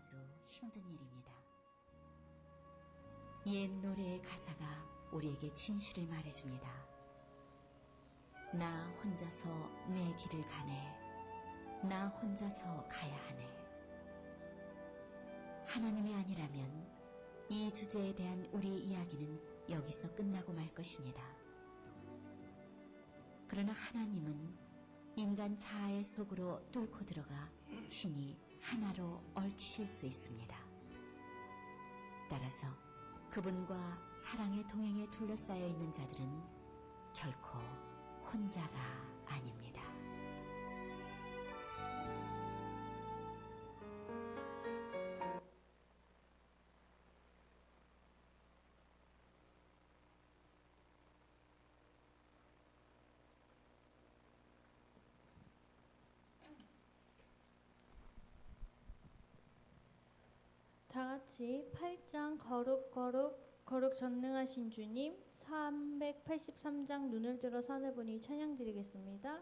아주 힘든 일입니다. 옛 노래의 가사가 우리에게 진실을 말해줍니다. 나 혼자서 내 길을 가네. 나 혼자서 가야 하네. 하나님이 아니라면 이 주제에 대한 우리의 이야기는 여기서 끝나고 말 것입니다. 그러나 하나님은 인간 자아의 속으로 뚫고 들어가 친히 하나로 얽히실 수 있습니다. 따라서 그분과 사랑의 동행에 둘러싸여 있는 자들은 결코 혼자가 아닙니다. 다 같이 8장 거룩 전능하신 주님 383장 눈을 들어 산을 보니 찬양 드리겠습니다.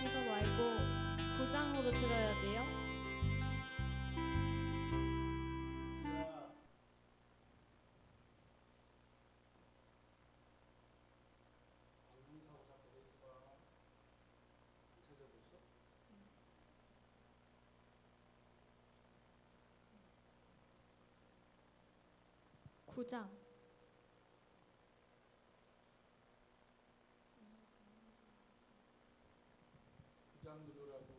이거 말고 9장으로 들어야 돼요. 구장 부장 누르라고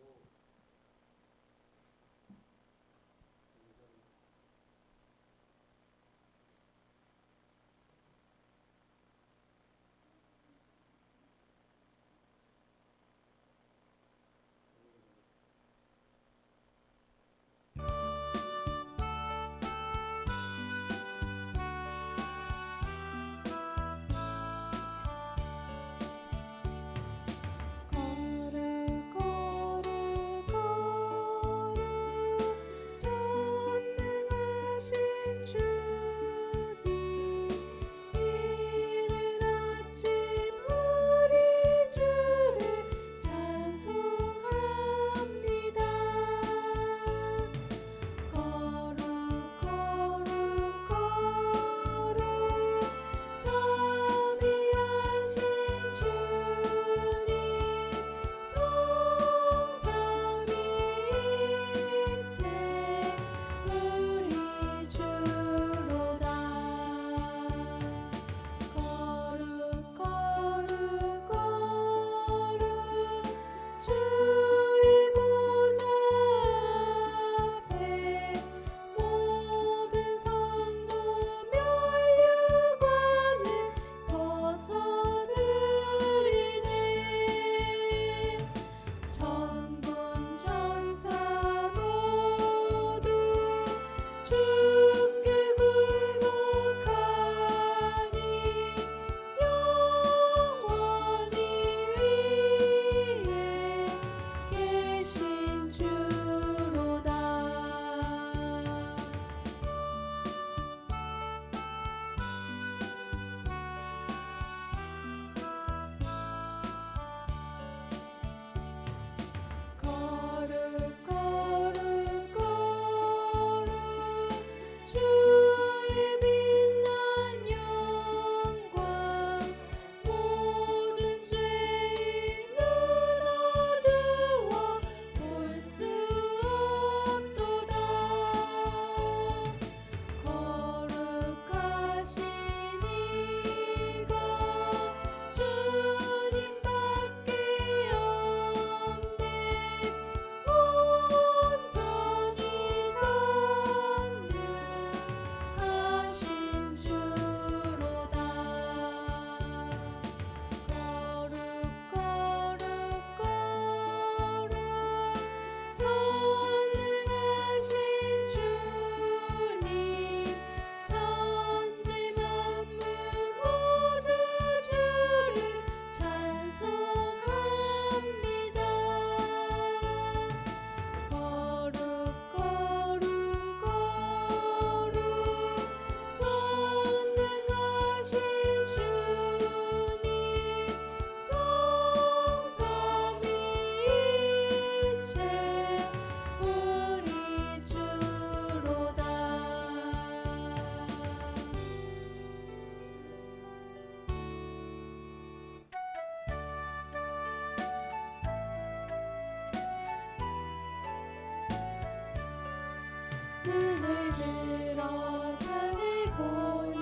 들어 산을 보니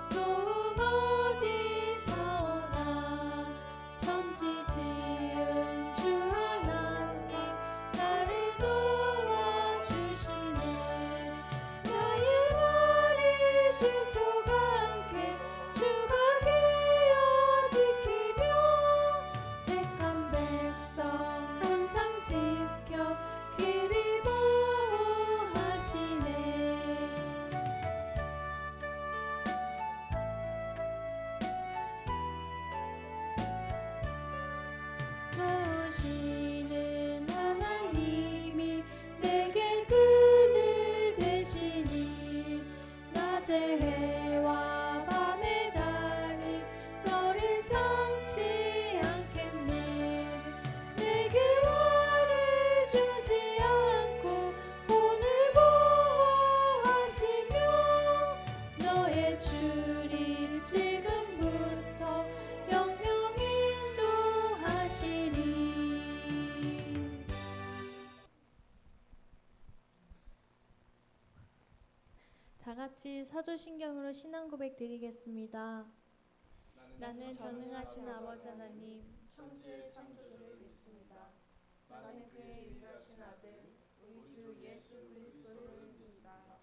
도움 어디서나 천지 지은 주 하나님 나를 도와주시네. 나의 말이 실족하게 주가 깨어 지키며 택한 백성 항상 지켜 길이 보호하시네. 도우시는 하나님이 내게 그늘 되시니 낮의 해와 밤의 달이 너를 상치 않겠네. 내게 화를 주지 않고 오늘 보호하시며 너의 주를 지금부터 영영 인도하시리. 다 같이 사도신경으로 신앙 고백 드리겠습니다. 나는 전능하신 아버지 하나님 천지의 창조주를 믿습니다. 나는 그의 유일하신 아들 우리 주 예수 그리스도를 믿습니다.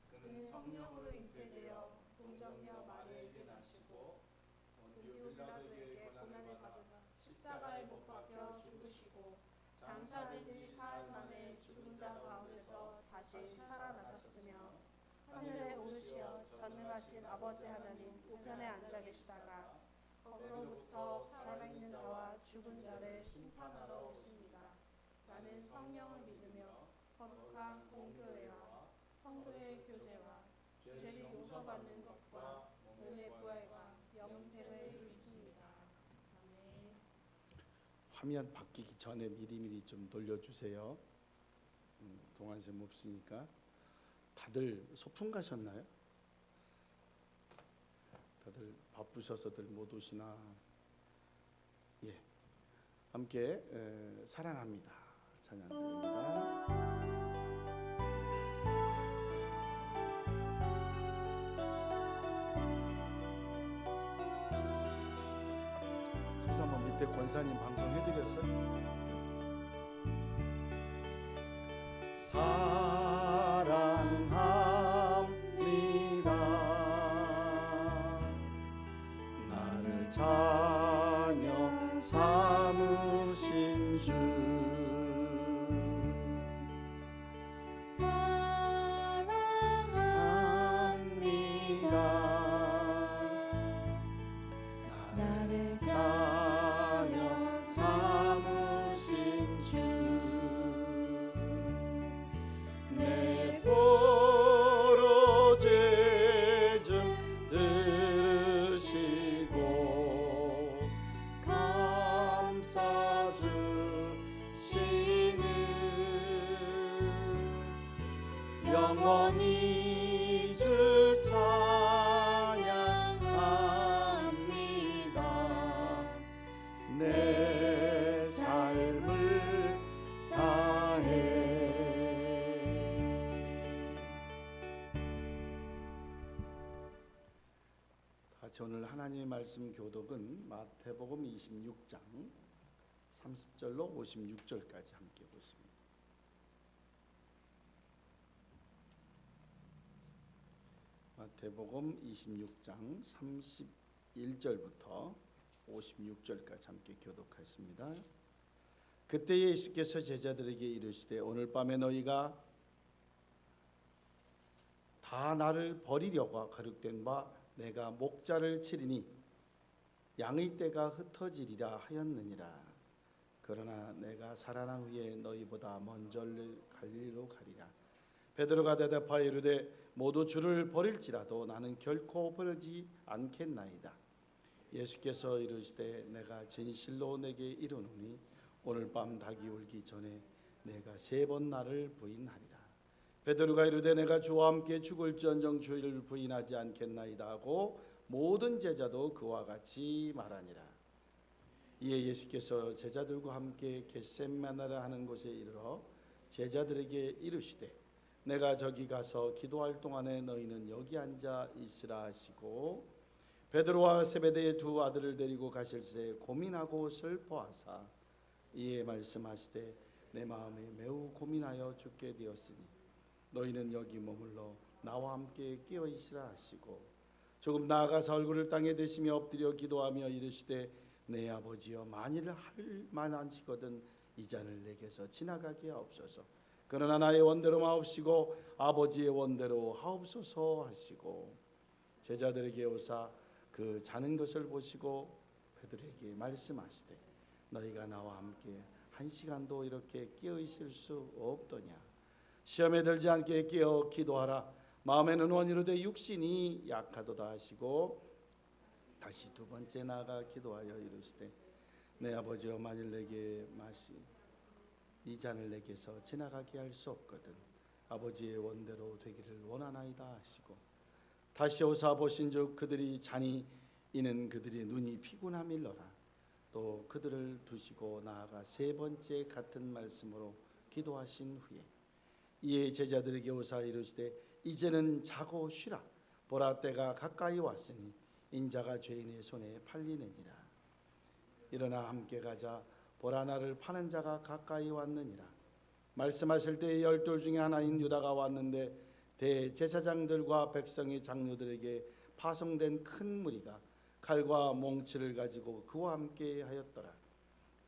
그는 성령으로 잉태되어 동정녀 마리아에게 나시고 본디오 빌라도에게 고난을 받으사 십자가에 못 박혀 죽으시고 장사된 지 사흘 만에 죽은 자 가운데서 다시 살아나셨으며 하늘에 오르시어 전능하신 아버지 하나님 우편에 앉아 계시다가 거기로부터 살아있는 자와 죽은 자를 심판하러 오십니다. 나는 성령을 믿으며 거룩한 공교회와 성도의 교제와 죄를 용서받는 것과 몸의 부활과 영생을 믿습니다. 아멘. 화면 바뀌기 전에 미리미리 좀 돌려주세요. 동안샘 없으니까. 다들 소풍 가셨나요? 다들 바쁘셔서들 못 오시나? 예, 함께 사랑합니다 찬양드립니다. 그래서 한번 밑에 권사님 방송해드렸어요? 사랑합니다. 나를 자녀 삼으신 주 사랑합니다. 나를 자녀 삼으신 주 내 보러 죄 좀 들으시고 감사 주시는 영원히 주 찬양합니다. 내 삶을 다해. 같이 오늘 하나님의 말씀 교독은 마태복음 26장 30절로 56절까지 함께 보십니다. 마태복음 26장 31절부터 56절까지 함께 교독하십니다. 그때 예수께서 제자들에게 이르시되 오늘 밤에 너희가 다 나를 버리려고 거룩된 바 내가 목자를 치리니 양의 떼가 흩어지리라 하였느니라. 그러나 내가 살아난 후에 너희보다 먼저 갈릴리로 가리라. 베드로가 대답하여 이르되 모두 주를 버릴지라도 나는 결코 버리지 않겠나이다. 예수께서 이르시되 내가 진실로 내게 이르노니 오늘 밤 닭이 울기 전에 내가 3번 나를 부인하리라. 베드로가 이르되 내가 주와 함께 죽을지언정 주를 부인하지 않겠나이다 하고 모든 제자도 그와 같이 말하니라. 이에 예수께서 제자들과 함께 겟세마네라 하는 곳에 이르러 제자들에게 이르시되 내가 저기 가서 기도할 동안에 너희는 여기 앉아 있으라 하시고 베드로와 세베대의 두 아들을 데리고 가실새 고민하고 슬퍼하사 이에 말씀하시되 내 마음에 매우 고민하여 죽게 되었으니 너희는 여기 머물러 나와 함께 깨어 있으라 하시고 조금 나아가서 얼굴을 땅에 대시며 엎드려 기도하며 이르시되 내 아버지여 만일 할 만하시거든 이 잔을 내게서 지나가게 하옵소서. 그러나 나의 원대로 마옵시고 아버지의 원대로 하옵소서 하시고 제자들에게 오사 그 자는 것을 보시고 베드로에게 말씀하시되 너희가 나와 함께 한 시간도 이렇게 깨어 있을 수 없더냐. 시험에 들지 않게 깨어 기도하라. 마음에는 원이로되 육신이 약하도다 하시고 다시 두 번째 나아가 기도하여 이르시되 내 아버지여 만일 내게 이 잔을 내게서 지나가게 할 수 없거든 아버지의 원대로 되기를 원하나이다 하시고 다시 오사 보신즉 그들이 잔이 이는 그들의 눈이 피곤함일러라. 또 그들을 두시고 나아가 세 번째 같은 말씀으로 기도하신 후에 이에 제자들에게 오사 이르시되 이제는 자고 쉬라. 보라 때가 가까이 왔으니 인자가 죄인의 손에 팔리느니라. 일어나 함께 가자. 보라 나를 파는 자가 가까이 왔느니라. 말씀하실 때 12 중에 하나인 유다가 왔는데 대제사장들과 백성의 장로들에게 파송된 큰 무리가 칼과 몽치를 가지고 그와 함께 하였더라.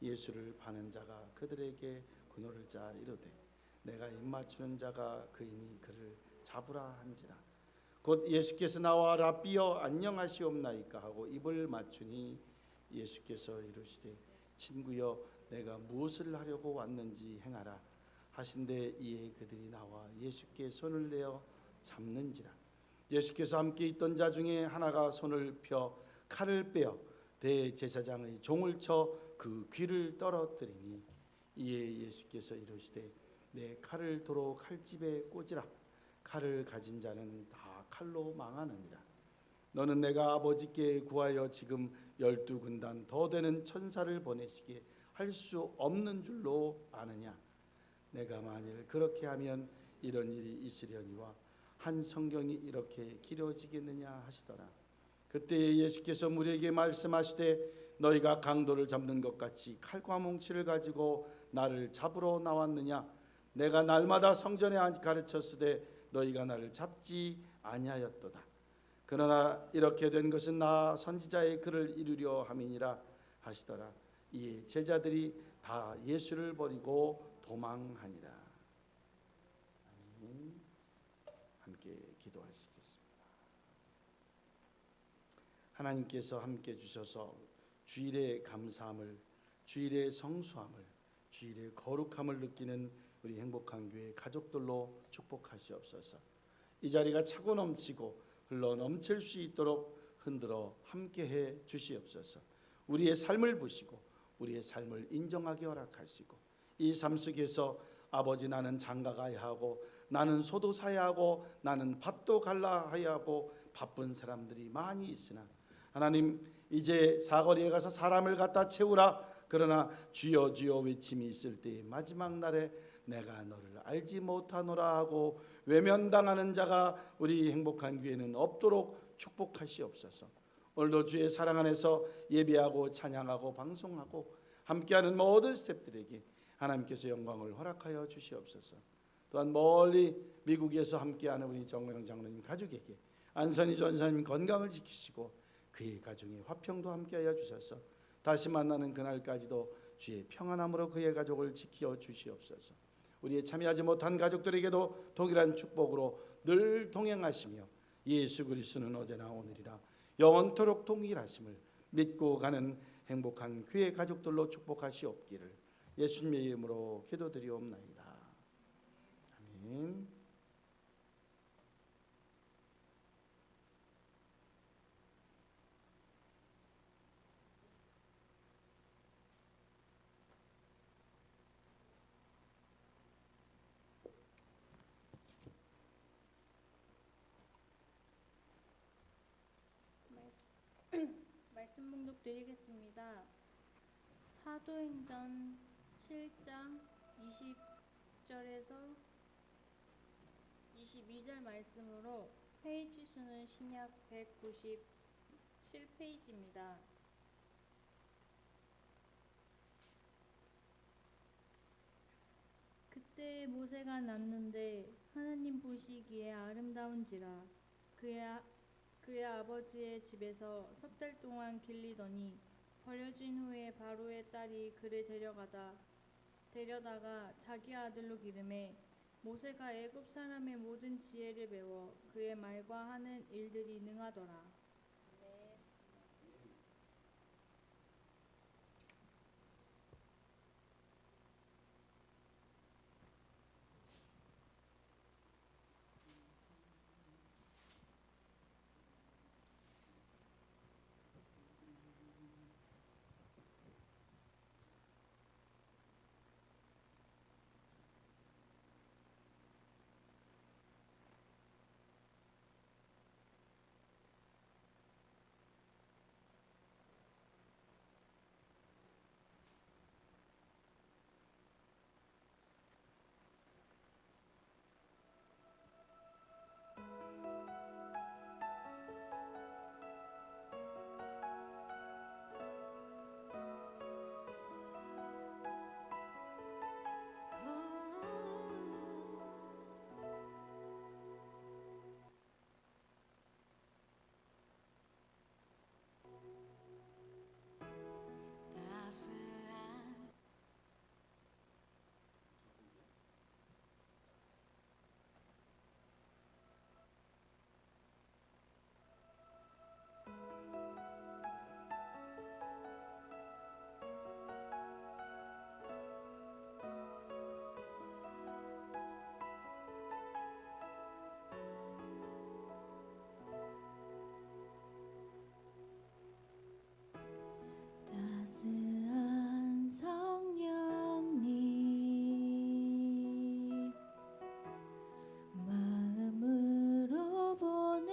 예수를 파는 자가 그들에게 군호를 짜 이르되 내가 입맞추는 자가 그이니 그를 잡으라 한지라. 곧 예수께서 나와 라삐여 안녕하시옵나이까 하고 입을 맞추니 예수께서 이르시되 친구여 내가 무엇을 하려고 왔는지 행하라 하신데 이에 그들이 나와 예수께 손을 내어 잡는지라. 예수께서 함께 있던 자 중에 하나가 손을 펴 칼을 빼어 대제사장의 종을 쳐 그 귀를 떨어뜨리니 이에 예수께서 이르시되 내 칼을 도로 칼집에 꽂으라. 칼을 가진 자는 다 칼로 망하느니라. 너는 내가 아버지께 구하여 지금 12군단 더 되는 천사를 보내시게 할 수 없는 줄로 아느냐. 내가 만일 그렇게 하면 이런 일이 있으려니와 한 성경이 이렇게 길어지겠느냐 하시더라. 그때 예수께서 무리에게 말씀하시되 너희가 강도를 잡는 것 같이 칼과 몽치를 가지고 나를 잡으러 나왔느냐. 내가 날마다 성전에 가르쳤으되 너희가 나를 잡지 아니하였도다. 그러나 이렇게 된 것은 나 선지자의 글을 이루려 함이니라 하시더라. 이에 제자들이 다 예수를 버리고 도망하니라. 아멘. 함께 기도하시겠습니다. 하나님께서 함께 주셔서 주일의 감사함을, 주일의 성수함을, 주일의 거룩함을 느끼는 우리 행복한 교회 가족들로 축복하시옵소서. 이 자리가 차고 넘치고 흘러 넘칠 수 있도록 흔들어 함께해 주시옵소서. 우리의 삶을 보시고 우리의 삶을 인정하게 허락하시고 이 삶 속에서 아버지 나는 장가가야 하고 나는 소도 사야 하고 나는 밭도 갈라야 하고 바쁜 사람들이 많이 있으나 하나님 이제 사거리에 가서 사람을 갖다 채우라. 그러나 주여 주여 외침이 있을 때의 마지막 날에 내가 너를 알지 못하노라 하고 외면당하는 자가 우리 행복한 교회는 없도록 축복하시옵소서. 오늘도 주의 사랑 안에서 예배하고 찬양하고 방송하고 함께하는 모든 스태프들에게 하나님께서 영광을 허락하여 주시옵소서. 또한 멀리 미국에서 함께하는 우리 정영 장로님 가족에게 안선희 전사님 건강을 지키시고 그의 가정의 화평도 함께하여 주셔서 다시 만나는 그날까지도 주의 평안함으로 그의 가족을 지켜 주시옵소서. 우리의 참여하지 못한 가족들에게도 동일한 축복으로 늘 동행하시며 예수 그리스도는 어제나 오늘이라 영원토록 동일하심을 믿고 가는 행복한 교회 가족들로 축복하시옵기를 예수님의 이름으로 기도드리옵나이다. 아멘. 말씀 봉독 드리겠습니다. 사도행전 7장 20절에서 22절 말씀으로 페이지 수는 신약 197페이지입니다. 그때 모세가 낳는데 하나님 보시기에 아름다운지라 그의 아버지의 집에서 석 달 동안 길리더니 버려진 후에 바로의 딸이 그를 데려다가 자기 아들로 기르매 모세가 애굽 사람의 모든 지혜를 배워 그의 말과 하는 일들이 능하더라. 따스한 성령님 마음으로 보내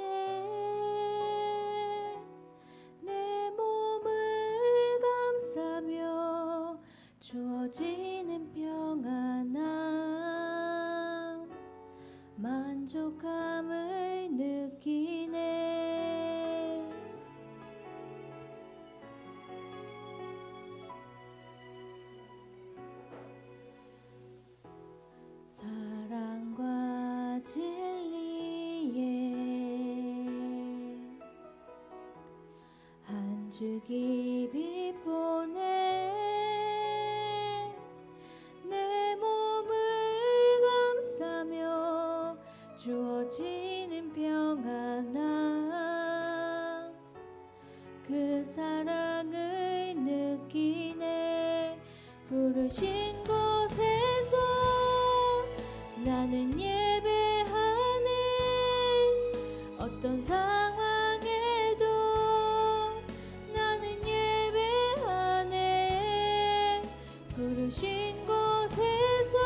내 몸을 감싸며 주어지는 평안함 만족함을 느끼네. 사랑과 진리에 한 줄기 빛 보내 내 몸을 감싸며 주어지는 평안함 그 사랑을 느끼네. 부르신 곳에서 나는 예배하네. 어떤 상황에도 나는 예배하네. 부르신 곳에서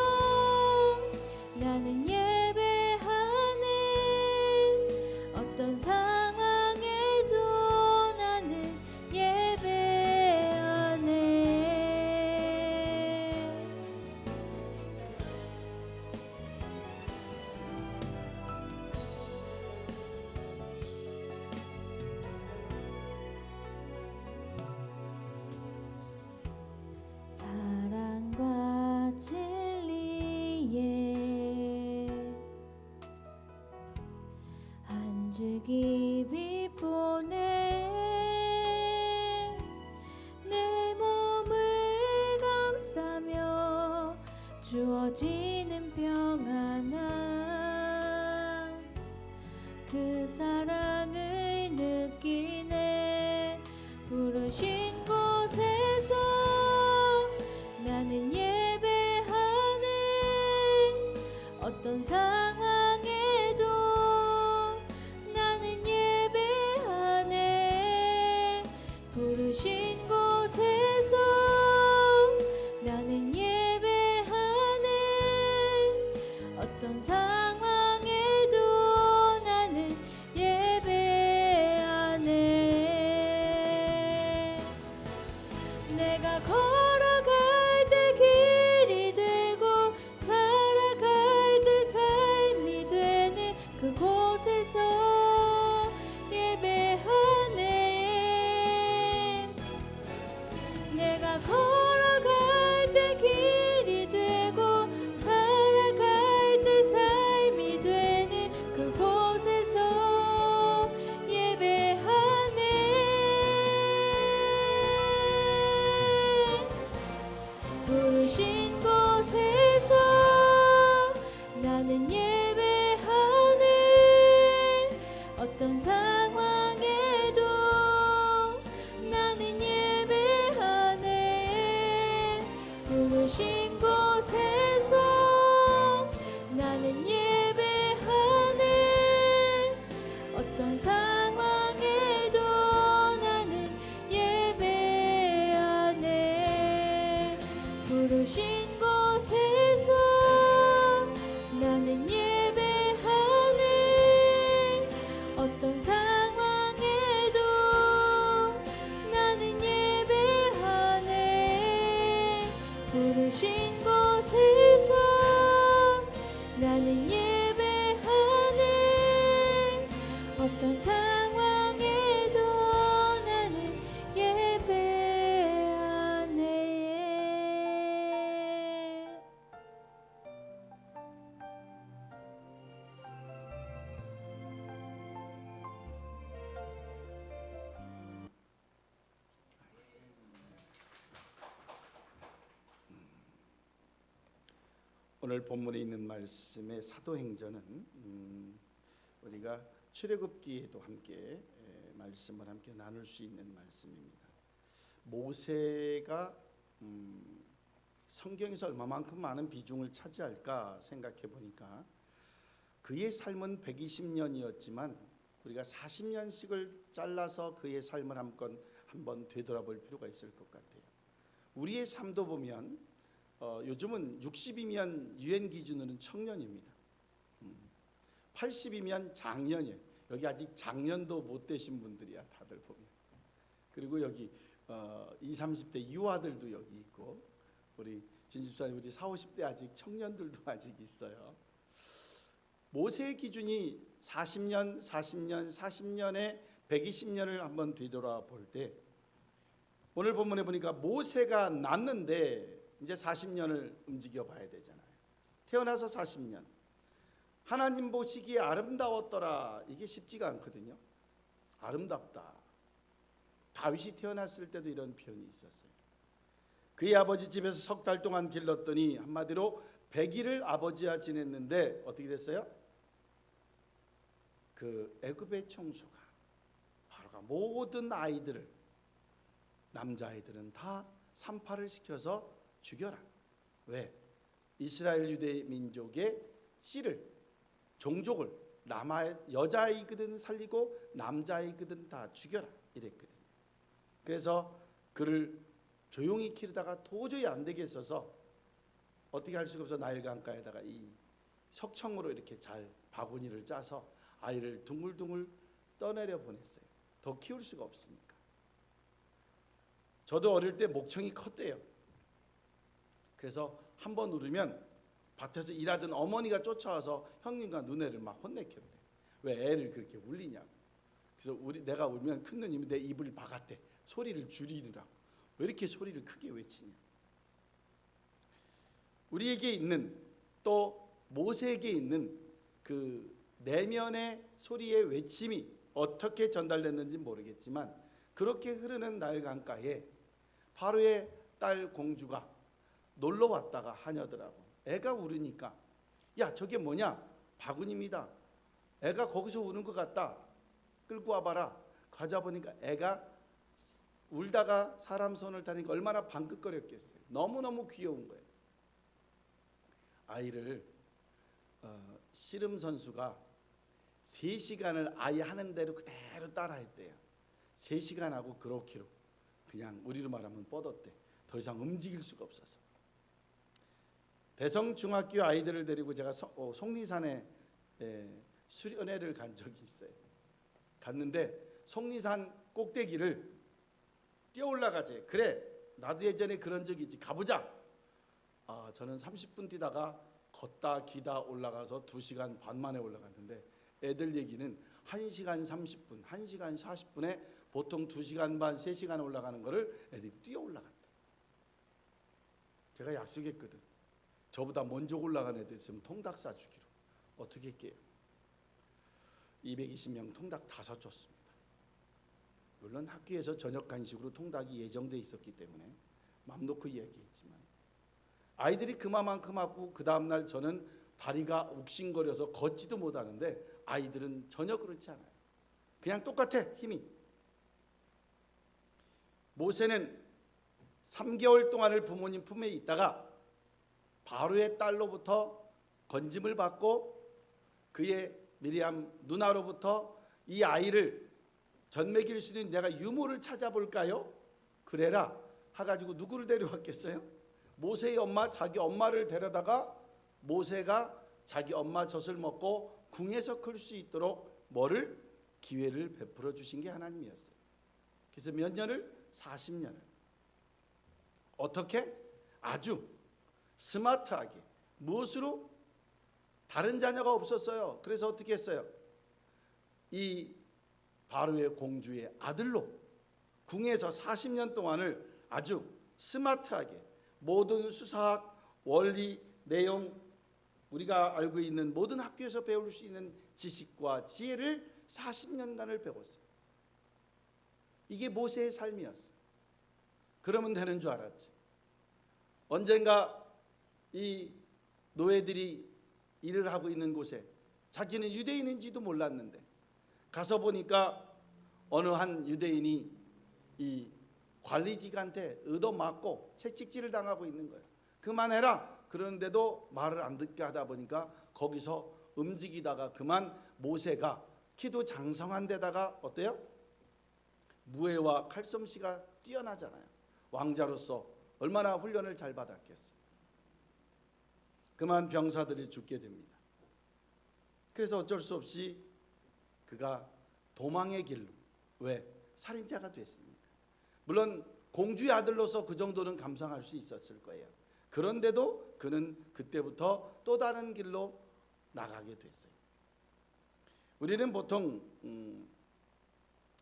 나는 예배하네. 어떤 상황에도 나는 예배하네. 사랑과 진리에 한 줄기 빛 보내 내 몸을 감싸며 주어지는 평안함 그 사랑을 느끼네. 부르신 곳에서 나는 예배하네. 어떤 상황에도 나는 예배하네. 부르신 곳에서 나는 예배하네. 어떤 상황에도 나는 예배하네. 내가 걸어갈 때 길이 되고 살아갈 때 어떤 상황에도 나는 예배하네. 부르신 곳에서 나는 예배하네. 어떤 상황에도 나는 예배하네. 부르신 곳에서 나는 예배하네. 어떤 상황에도 나는 예배하네. 부르신 곳에서 나는 예배하네. 어떤 상황에도 나는 예배하네. 오늘 본문에 있는 말씀의 사도행전은 우리가 출애굽기에도 함께 말씀을 함께 나눌 수 있는 말씀입니다. 모세가 성경에서 얼마만큼 많은 비중을 차지할까 생각해 보니까 그의 삶은 120년이었지만 우리가 40년씩을 잘라서 그의 삶을 한번 되돌아볼 필요가 있을 것 같아요. 우리의 삶도 보면 요즘은 60이면 유엔 기준으로는 청년입니다. 80이면 장년이에요. 여기 아직 장년도 못 되신 분들이야 다들 보면. 그리고 여기 20, 30대 유아들도 여기 있고 우리 진집사님 우리 40, 50대 아직 청년들도 아직 있어요. 모세의 기준이 40년, 40년에 120년을 한번 뒤돌아볼 때 오늘 본문에 보니까 모세가 났는데 이제 40년을 움직여 봐야 되잖아요. 태어나서 40년. 하나님 보시기에 아름다웠더라. 이게 쉽지가 않거든요. 아름답다. 다윗이 태어났을 때도 이런 표현이 있었어요. 그의 아버지 집에서 석 달 동안 길렀더니 한마디로 100일을 아버지와 지냈는데 어떻게 됐어요? 그 애굽의 총수가 바로가 모든 아이들을 남자아이들은 다 산파를 시켜서 죽여라. 왜? 이스라엘 유대 민족의 씨를 종족을 여자아이거든 살리고 남자아이거든 다 죽여라 이랬거든요. 그래서 그를 조용히 기르다가 도저히 안 되겠어서 어떻게 할 수가 없어 나일 강가에다가 이 석청으로 이렇게 잘 바구니를 짜서 아이를 둥글둥글 떠내려 보냈어요. 더 키울 수가 없으니까. 저도 어릴 때 목청이 컸대요. 그래서 한번 울으면 밭에서 일하던 어머니가 쫓아와서 형님과 누나를 막 혼내켰대. 왜 애를 그렇게 울리냐고. 그래서 내가 울면 큰 누님이 내 입을 박았대. 소리를 줄이느라고. 왜 이렇게 소리를 크게 외치냐. 우리에게 있는 또 모세에게 있는 그 내면의 소리의 외침이 어떻게 전달됐는지 모르겠지만 그렇게 흐르는 나일 강가에 바로의 딸 공주가 놀러 왔다가 하녀들하고 애가 울으니까 야 저게 뭐냐 바구니입니다. 애가 거기서 우는 것 같다. 끌고 와봐라. 가자 보니까 애가 울다가 사람 손을 타니까 얼마나 방긋거렸겠어요. 너무너무 귀여운 거예요. 아이를 씨름 선수가 3시간을 아이 하는 대로 그대로 따라했대요. 3시간 하고 그렇기로 그냥 우리로 말하면 뻗었대. 더 이상 움직일 수가 없어서. 대성중학교 아이들을 데리고 제가 속리산에 수련회를 간 적이 있어요. 갔는데 속리산 꼭대기를 뛰어 올라가지. 그래 나도 예전에 그런 적이 있지. 가보자. 저는 30분 뛰다가 걷다 기다 올라가서 2시간 반 만에 올라갔는데 애들 얘기는 1시간 30분, 1시간 40분에 보통 2시간 반, 3시간 올라가는 거를 애들이 뛰어 올라갔대. 제가 약속했거든. 저보다 먼저 올라간 애들 있으면 통닭 싸주기로. 어떻게 할게요? 220명 통닭 다 사줬습니다. 물론 학교에서 저녁 간식으로 통닭이 예정돼 있었기 때문에 맘 놓고 이야기했지만 아이들이 그만큼 하고 그 다음날 저는 다리가 욱신거려서 걷지도 못하는데 아이들은 전혀 그렇지 않아요. 그냥 똑같아 힘이. 모세는 3개월 동안을 부모님 품에 있다가 바로의 딸로부터 건짐을 받고 그의 미리암 누나로부터 이 아이를 전 먹일 수 있는 내가 유모를 찾아볼까요? 그래라 해가지고 누구를 데려왔겠어요? 모세의 엄마, 자기 엄마를 데려다가 모세가 자기 엄마 젖을 먹고 궁에서 클 수 있도록 뭐를? 기회를 베풀어 주신 게 하나님이었어요. 그래서 몇 년을? 40년을. 어떻게? 아주 스마트하게. 무엇으로? 다른 자녀가 없었어요. 그래서 어떻게 했어요? 이 바로의 공주의 아들로 궁에서 40년 동안을 아주 스마트하게 모든 수사학, 원리, 내용, 우리가 알고 있는 모든 학교에서 배울 수 있는 지식과 지혜를 40년간을 배웠어요. 이게 모세의 삶이었어요. 그러면 되는 줄 알았지. 언젠가 이 노예들이 일을 하고 있는 곳에 자기는 유대인인지도 몰랐는데 가서 보니까 어느 한 유대인이 이 관리직한테 얻어맞고 채찍질을 당하고 있는 거예요. 그만해라. 그런데도 말을 안 듣게 하다 보니까 거기서 움직이다가 그만 모세가 키도 장성한 데다가 어때요? 무예와 칼솜씨가 뛰어나잖아요. 왕자로서 얼마나 훈련을 잘 받았겠어요. 그만 병사들이 죽게 됩니다. 그래서 어쩔 수 없이 그가 도망의 길로, 왜? 살인자가 됐으니까. 물론 공주의 아들로서 그 정도는 감상할 수 있었을 거예요. 그런데도 그는 그때부터 또 다른 길로 나가게 됐어요. 우리는 보통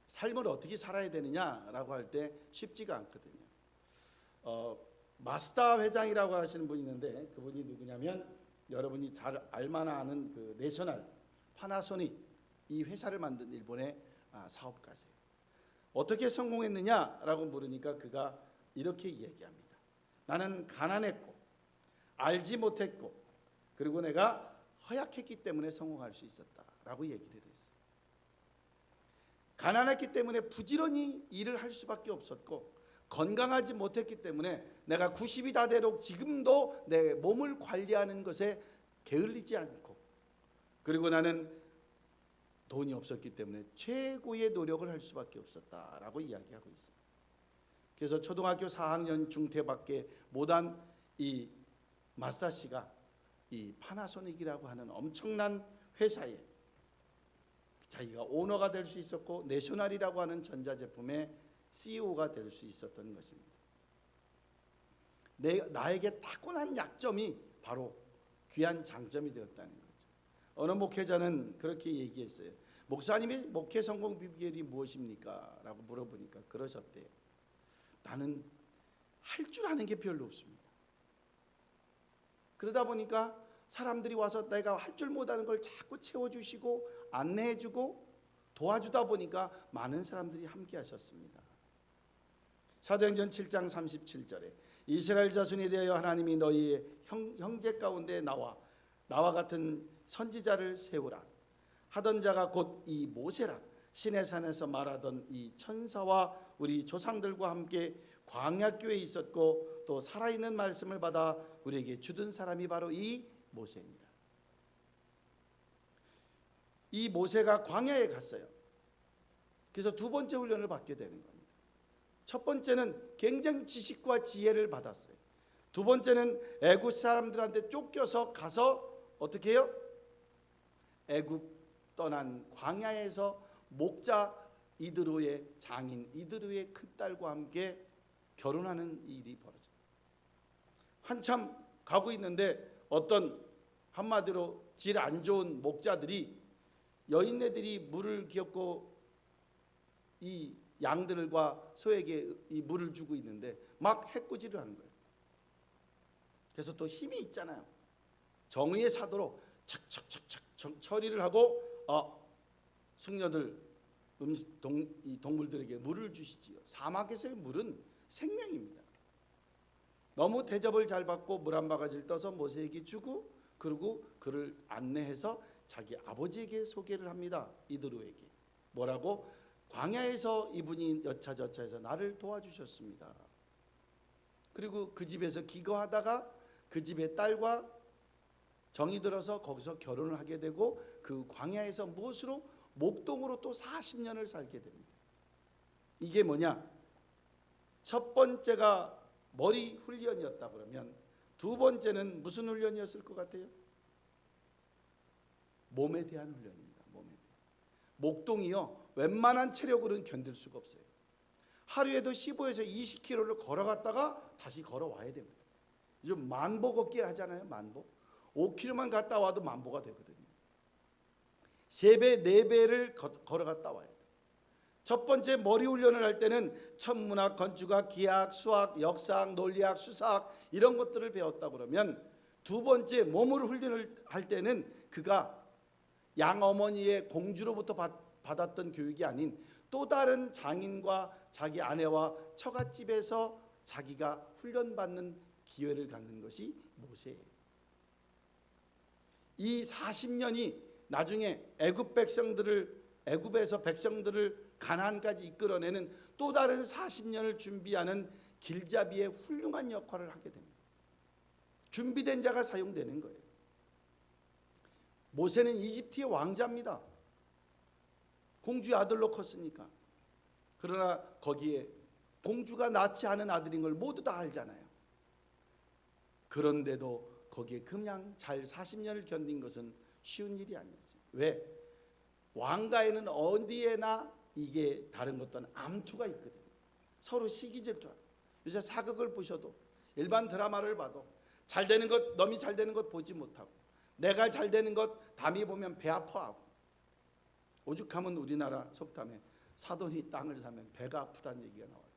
삶을 어떻게 살아야 되느냐라고 할 때 쉽지가 않거든요. 마스다 회장이라고 하시는 분이 있는데 그분이 누구냐면 여러분이 잘 알만한 아는 그 내셔널 파나소닉 이 회사를 만든 일본의 사업가세요. 어떻게 성공했느냐라고 물으니까 그가 이렇게 얘기합니다. 나는 가난했고 알지 못했고 그리고 내가 허약했기 때문에 성공할 수 있었다라고 얘기를 했어요. 가난했기 때문에 부지런히 일을 할 수밖에 없었고 건강하지 못했기 때문에 내가 90이 다 되도록 지금도 내 몸을 관리하는 것에 게을리지 않고 그리고 나는 돈이 없었기 때문에 최고의 노력을 할 수밖에 없었다라고 이야기하고 있어요. 그래서 초등학교 4학년 중퇴밖에 못한 이 마스다 씨가 이 파나소닉이라고 하는 엄청난 회사에 자기가 오너가 될 수 있었고 내셔널이라고 하는 전자제품의 CEO가 될 수 있었던 것입니다. 나에게 타고난 약점이 바로 귀한 장점이 되었다는 거죠. 어느 목회자는 그렇게 얘기했어요. 목사님의 목회 성공 비결이 무엇입니까? 라고 물어보니까 그러셨대요. 나는 할 줄 아는 게 별로 없습니다. 그러다 보니까 사람들이 와서 내가 할 줄 못하는 걸 자꾸 채워주시고 안내해주고 도와주다 보니까 많은 사람들이 함께 하셨습니다. 사도행전 7장 37절에 이스라엘 자손에 대하여 하나님이 너희의 형제 가운데 나와 같은 선지자를 세우라 하던 자가 곧 이 모세라 시내산에서 말하던 이 천사와 우리 조상들과 함께 광야교에 있었고 또 살아있는 말씀을 받아 우리에게 주던 사람이 바로 이 모세니라. 이 모세가 광야에 갔어요. 그래서 두 번째 훈련을 받게 되는 겁니다. 첫 번째는 굉장히 지식과 지혜를 받았어요. 두 번째는 애굽 사람들한테 쫓겨서 가서 어떻게 해요? 애굽 떠난 광야에서 목자 이드로의 장인 이드로의 큰딸과 함께 결혼하는 일이 벌어져요. 한참 가고 있는데 어떤 한마디로 질 안 좋은 목자들이 여인네들이 물을 기었고 이 양들과 소에게 이 물을 주고 있는데 막 해코지를 하는 거예요. 그래서 또 힘이 있잖아요. 정의의 사도로 착착착착 처리를 하고 숙녀들 이 동물들에게 물을 주시지요. 사막에서의 물은 생명입니다. 너무 대접을 잘 받고 물 한 바가지를 떠서 모세에게 주고 그리고 그를 안내해서 자기 아버지에게 소개를 합니다. 이드로에게. 뭐라고? 광야에서 이분이 여차저차해서 나를 도와주셨습니다. 그리고 그 집에서 기거하다가 그 집의 딸과 정이 들어서 거기서 결혼을 하게 되고 그 광야에서 무엇으로? 목동으로 또 40년을 살게 됩니다. 이게 뭐냐? 첫 번째가 머리 훈련이었다 그러면 두 번째는 무슨 훈련이었을 것 같아요? 몸에 대한 훈련입니다. 몸에 대한. 목동이요, 웬만한 체력으로는 견딜 수가 없어요. 하루에도 15에서 20km를 걸어갔다가 다시 걸어와야 됩니다. 요즘 만보 걷기 하잖아요. 만보. 5km만 갔다 와도 만보가 되거든요. 3배, 4배를 걸어갔다 와야 돼요. 첫 번째 머리 훈련을 할 때는 천문학, 건축학, 기하학, 수학, 역사학, 논리학, 수사학 이런 것들을 배웠다 그러면 두 번째 몸으로 훈련을 할 때는 그가 양어머니의 공주로부터 받았던 교육이 아닌 또 다른 장인과 자기 아내와 처갓집에서 자기가 훈련받는 기회를 갖는 것이 모세예요. 이 40년이 나중에 애굽에서 백성들을 가나안까지 이끌어내는 또 다른 40년을 준비하는 길잡이의 훌륭한 역할을 하게 됩니다. 준비된 자가 사용되는 거예요. 모세는 이집트의 왕자입니다. 공주의 아들로 컸으니까. 그러나 거기에 공주가 낳지 않은 아들인 걸 모두 다 알잖아요. 그런데도 거기에 그냥 잘 40년을 견딘 것은 쉬운 일이 아니었어요. 왜? 왕가에는 어디에나 이게 다른 것도 암투가 있거든요. 서로 시기 질투하고. 요새 사극을 보셔도 일반 드라마를 봐도 잘 되는 것, 남이 잘 되는 것 보지 못하고 내가 잘 되는 것 남이 보면 배 아파하고. 오죽하면 우리나라 속담에 사돈이 땅을 사면 배가 아프다는 얘기가 나와 있어요.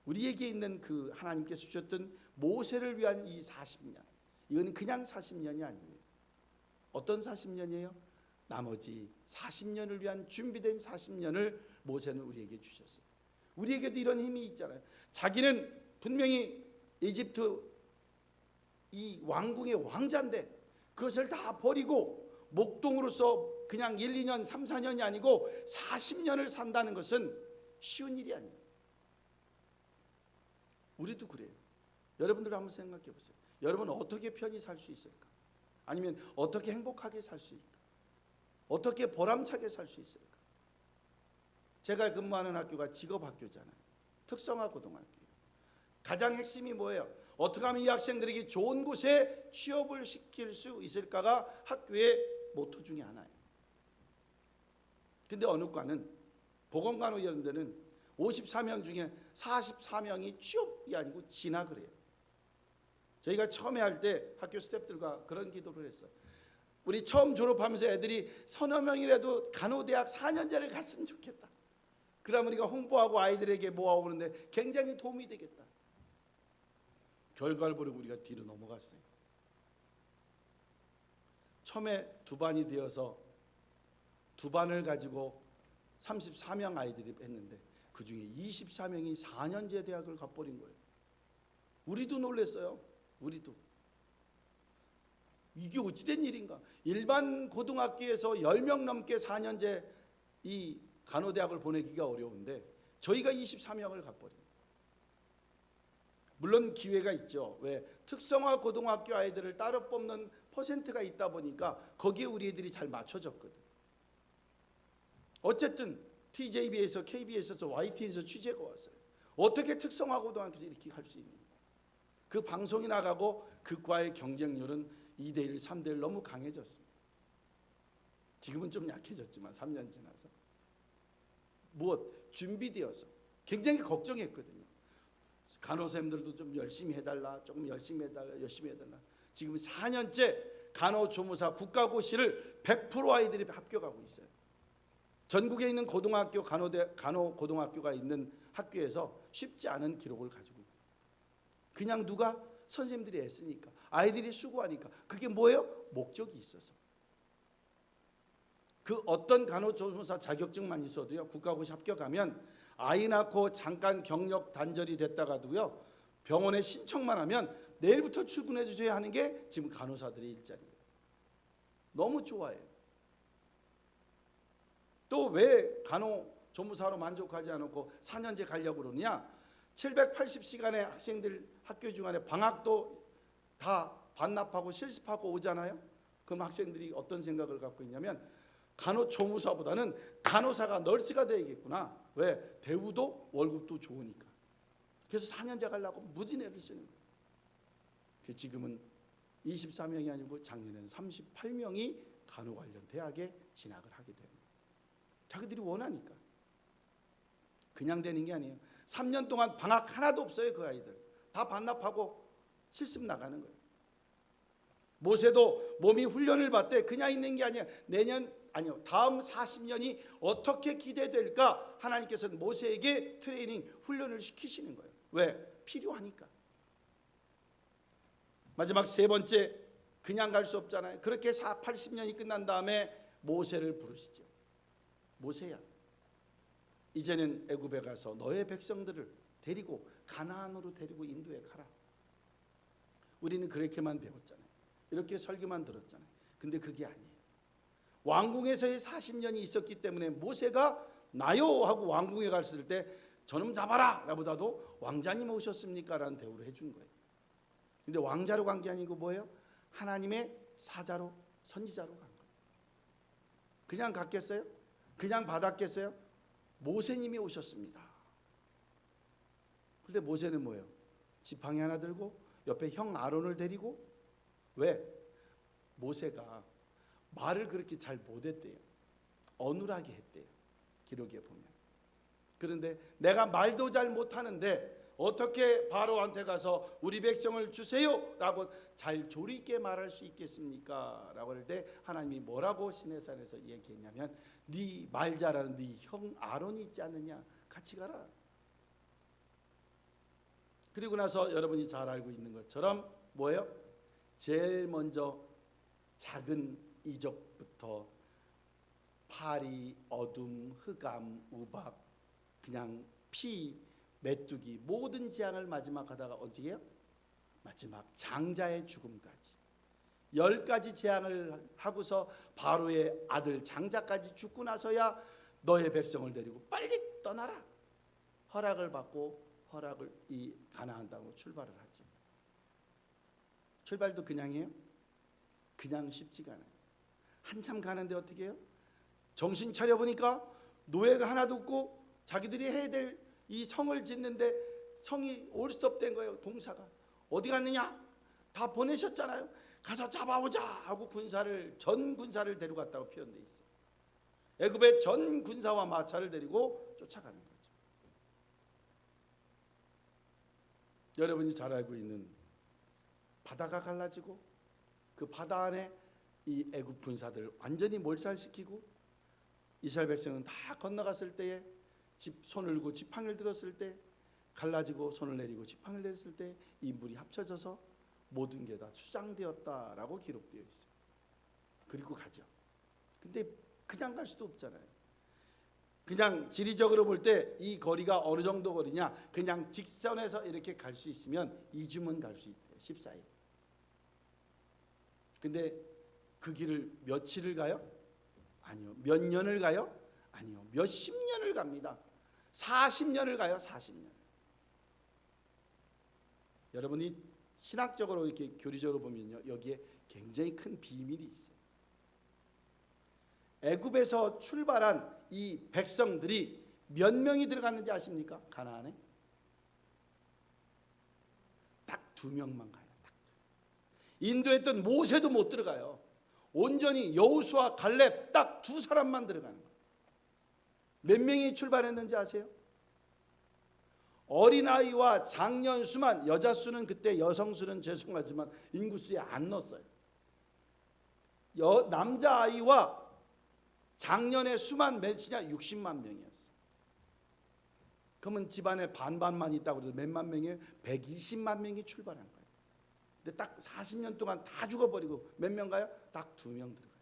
우리에게 있는 그 하나님께서 주셨던 모세를 위한 이 40년, 이건 그냥 40년이 아닙니다. 어떤 40년이에요? 나머지 40년을 위한 준비된 40년을 모세는 우리에게 주셨어요. 우리에게도 이런 힘이 있잖아요. 자기는 분명히 이집트 이 왕궁의 왕자인데 그것을 다 버리고 목동으로서 그냥 1, 2년, 3, 4년이 아니고 40년을 산다는 것은 쉬운 일이 아니에요. 우리도 그래요. 여러분들 한번 생각해 보세요. 여러분은 어떻게 편히 살 수 있을까? 아니면 어떻게 행복하게 살 수 있을까? 어떻게 보람차게 살 수 있을까? 제가 근무하는 학교가 직업학교잖아요. 특성화 고등학교예요. 가장 핵심이 뭐예요? 어떻게 하면 이 학생들에게 좋은 곳에 취업을 시킬 수 있을까가 학교의 모토 중에 하나예요. 근데 어느 과는 보건간호 이런 데는 54명 중에 44명이 취업이 아니고 진학을 해요. 저희가 처음에 할 때 학교 스태프들과 그런 기도를 했어요. 우리 처음 졸업하면서 애들이 서너 명이라도 간호대학 4년제를 갔으면 좋겠다. 그러면 우리가 홍보하고 아이들에게 모아오는데 굉장히 도움이 되겠다. 결과를 보려고 우리가 뒤로 넘어갔어요. 처음에 두 반이 되어서 두 반을 가지고 34명 아이들이 했는데 그중에 24명이 4년제 대학을 가버린 거예요. 우리도 놀랐어요. 우리도. 이게 어찌된 일인가? 일반 고등학교에서 10명 넘게 4년제 이 간호대학을 보내기가 어려운데 저희가 24명을 가버린. 물론 기회가 있죠. 왜? 특성화 고등학교 아이들을 따로 뽑는 퍼센트가 있다 보니까 거기에 우리 애들이 잘 맞춰졌거든. 어쨌든 TJB에서, KBS에서, YTN에서 취재가 왔어요. 어떻게 특성화 고등학교에서 이렇게 할 수 있는 거예요? 그 방송이 나가고 그 과의 경쟁률은 2대1, 3대1 너무 강해졌습니다. 지금은 좀 약해졌지만 3년 지나서. 무엇? 준비되어서. 굉장히 걱정했거든요. 간호사님들도 좀 열심히 해달라, 조금 열심히 해달라, 열심히 해달라. 지금 4년째 간호조무사 국가고시를 100% 아이들이 합격하고 있어요. 전국에 있는 고등학교 간호 고등학교가 있는 학교에서 쉽지 않은 기록을 가지고 있어요. 그냥 누가? 선생님들이 애쓰니까, 아이들이 수고하니까. 그게 뭐예요? 목적이 있어서. 그 어떤 간호조무사 자격증만 있어도요, 국가고시 합격하면 아이 낳고 잠깐 경력 단절이 됐다가도요, 병원에 신청만 하면 내일부터 출근해 주셔야 하는 게 지금 간호사들의 일자리예요. 너무 좋아해요. 또 왜 간호조무사로 만족하지 않고 4년제 가려고 그러느냐? 780시간의 학생들 학교 중간에 방학도 다 반납하고 실습하고 오잖아요. 그럼 학생들이 어떤 생각을 갖고 있냐면 간호조무사보다는 간호사가 널스가 되야겠구나. 왜? 대우도 월급도 좋으니까. 그래서 4년제 가려고 무진 애를 쓰는 거예요. 그 지금은 24명이 아니고 작년에는 38명이 간호 관련 대학에 진학을 하게 됩니다. 자기들이 원하니까. 그냥 되는 게 아니에요. 3년 동안 방학 하나도 없어요. 그 아이들 다 반납하고 실습 나가는 거예요. 모세도 몸이 훈련을 받되 그냥 있는 게 아니에요. 다음 40년이 어떻게 기대될까? 하나님께서는 모세에게 트레이닝 훈련을 시키시는 거예요. 왜? 필요하니까. 마지막 세 번째, 그냥 갈 수 없잖아요. 그렇게 80년이 끝난 다음에 모세를 부르시죠. 모세야, 이제는 애굽에 가서 너의 백성들을 데리고 가나안으로 데리고 인도에 가라. 우리는 그렇게만 배웠잖아요. 이렇게 설교만 들었잖아요. 근데 그게 아니에요. 왕궁에서의 40년이 있었기 때문에 모세가 나요 하고 왕궁에 갔을 때 저놈 잡아라 라보다도 왕자님 오셨습니까? 라는 대우를 해준 거예요. 근데 왕자로 간 게 아니고 뭐예요? 하나님의 사자로, 선지자로 간 거예요. 그냥 갔겠어요? 그냥 받았겠어요? 모세님이 오셨습니다. 근데 모세는 뭐예요? 지팡이 하나 들고 옆에 형 아론을 데리고. 왜? 모세가 말을 그렇게 잘 못했대요. 어눌하게 했대요. 기록에 보면. 그런데 내가 말도 잘 못하는데 어떻게 바로한테 가서 우리 백성을 주세요 라고 잘 조리 있게 말할 수 있겠습니까? 라고 할 때 하나님이 뭐라고 시내산에서 얘기했냐면 네 말 잘하는 네 형 아론이 있지 않느냐, 같이 가라. 그리고 나서 여러분이 잘 알고 있는 것처럼 뭐예요? 제일 먼저 작은 이적부터 파리, 어둠, 흑암, 우박, 그냥 피, 메뚜기 모든 재앙을 마지막 하다가 어떻게 해요? 마지막 장자의 죽음까지 10가지 재앙을 하고서 바로의 아들 장자까지 죽고 나서야 너의 백성을 데리고 빨리 떠나라 허락을 받고 허락을 이 가나안 땅으로 출발을 하지. 출발도 그냥 해요? 그냥 쉽지가 않아요. 한참 가는데 어떻게 해요? 정신 차려보니까 노예가 하나도 없고 자기들이 해야 될 이 성을 짓는데 성이 올스톱된 거예요. 공사가 어디 갔느냐? 다 보내셨잖아요. 가서 잡아오자 하고 전 군사를 데려갔다고 표현되어 있어요. 애굽의 전 군사와 마차를 데리고 쫓아가는 거죠. 여러분이 잘 알고 있는 바다가 갈라지고 그 바다 안에 이 애굽 군사들을 완전히 몰살시키고 이스라엘 백성은 다 건너갔을 때에 손을 들고 지팡이를 들었을 때 갈라지고 손을 내리고 지팡이를 내렸을 때 이 물이 합쳐져서 모든 게 다 수장되었다라고 기록되어 있어요. 그리고 가죠. 근데 그냥 갈 수도 없잖아요. 그냥 지리적으로 볼 때 이 거리가 어느 정도 거리냐? 그냥 직선에서 이렇게 갈 수 있으면 2주면 갈 수 있대요. 14일. 근데 그 길을 며칠을 가요? 아니요. 몇 년을 가요? 아니요. 몇십 년을 갑니다. 40년을 가요. 40년. 여러분이 신학적으로 이렇게 교리적으로 보면요, 여기에 굉장히 큰 비밀이 있어요. 애굽에서 출발한 이 백성들이 몇 명이 들어갔는지 아십니까? 가나안에 딱 2명만 가요. 딱. 인도했던 모세도 못 들어가요. 온전히 여호수아, 갈렙 딱 2사람만 들어가는 거예요. 몇 명이 출발했는지 아세요? 어린아이와 장년 수만, 여자 수는 그때 여성 수는 죄송하지만 인구수에 안 넣었어요. 남자아이와 작년의 수만 몇이냐? 60만 명이었어요. 그러면 집안에 반반만 있다고 해도 몇만 명이에요? 120만 명이 출발한 거예요. 근데 딱 40년 동안 다 죽어버리고 몇 명 가요? 딱 2명 들어가요.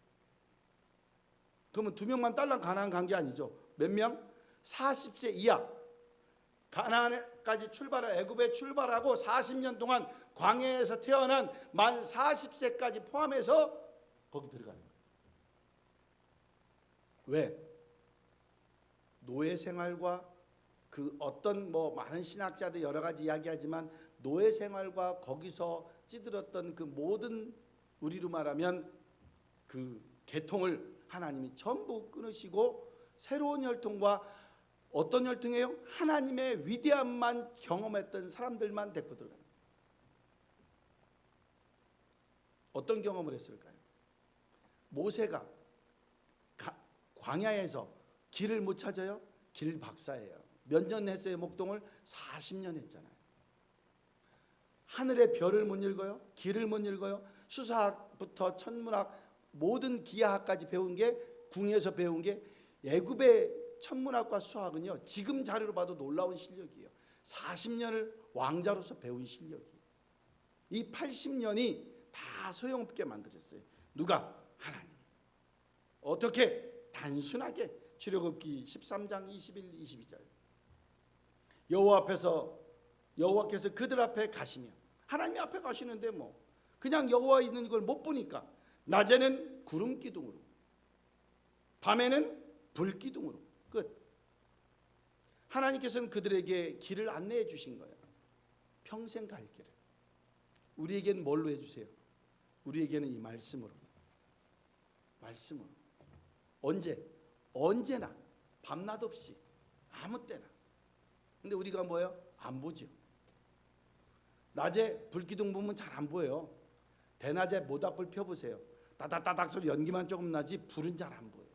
그러면 2명만 딸랑 가나안 간 게 아니죠. 몇 명? 40세 이하. 가나안까지 출발을 애굽에 출발하고 40년 동안 광야에서 태어난 만 40세까지 포함해서 거기 들어가는 거예요. 왜? 노예 생활과 그 어떤 뭐 많은 신학자들 여러 가지 이야기하지만 노예 생활과 거기서 찌들었던 그 모든 우리로 말하면 그 계통을 하나님이 전부 끊으시고 새로운 혈통과 어떤 혈통이에요? 하나님의 위대함만 경험했던 사람들만 데리고 들어가는 거예요. 어떤 경험을 했을까요? 모세가 광야에서 길을 못 찾아요? 길 박사예요. 몇 년 했어요? 목동을 40년 했잖아요. 하늘의 별을 못 읽어요? 길을 못 읽어요? 수사학부터 천문학 모든 기하학까지 배운 게 궁에서 배운 게 애굽의 천문학과 수학은요 지금 자료로 봐도 놀라운 실력이에요. 40년을 왕자로서 배운 실력이에요. 이 80년이 다 소용없게 만들었어요. 누가? 하나님. 어떻게? 단순하게 출애굽기 13장 21, 22절 여호와께서 그들 앞에 가시며 하나님 앞에 가시는데 뭐 그냥 여호와 있는 걸 못 보니까 낮에는 구름 기둥으로 밤에는 불 기둥으로 끝. 하나님께서는 그들에게 길을 안내해 주신 거예요. 평생 갈 길을. 우리에게는 뭘로 해주세요? 우리에게는 이 말씀으로. 언제나 밤낮 없이 아무 때나. 근데 우리가 뭐예요? 안 보죠. 낮에 불기둥 보면 잘 안 보여요. 대낮에 모닥불 펴보세요. 따닥따닥 소리 연기만 조금 나지 불은 잘 안 보여요.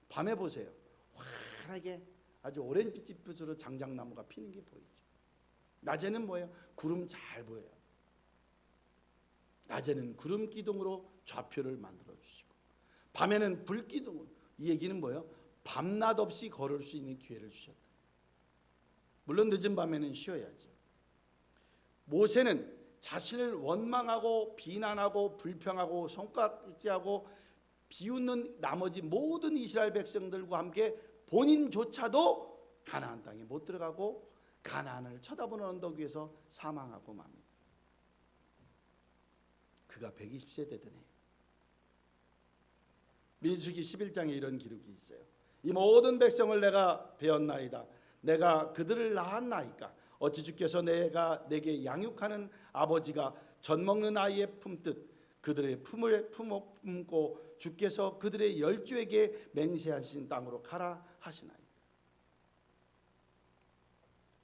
밤에 보세요. 환하게 아주 오렌빛으로 장작나무가 피는 게 보이죠. 낮에는 뭐예요? 구름 잘 보여요. 낮에는 구름 기둥으로 좌표를 만들어 주시고 밤에는 불 기둥으로. 이 얘기는 뭐예요? 밤낮 없이 걸을 수 있는 기회를 주셨다. 물론 늦은 밤에는 쉬어야죠. 모세는 자신을 원망하고 비난하고 불평하고 손가락질하고 비웃는 나머지 모든 이스라엘 백성들과 함께 본인조차도 가나안 땅에 못 들어가고 가나안을 쳐다보는 언덕 위에서 사망하고 맙니다. 그가 120세 되더니 민수기 11장에 이런 기록이 있어요. 이 모든 백성을 내가 베었나이다. 내가 그들을 낳았나이까. 어찌 주께서 내게 양육하는 아버지가 젖 먹는 아이의 품듯 그들의 품을 품고 주께서 그들의 열조에게 맹세하신 땅으로 가라 하시나이까.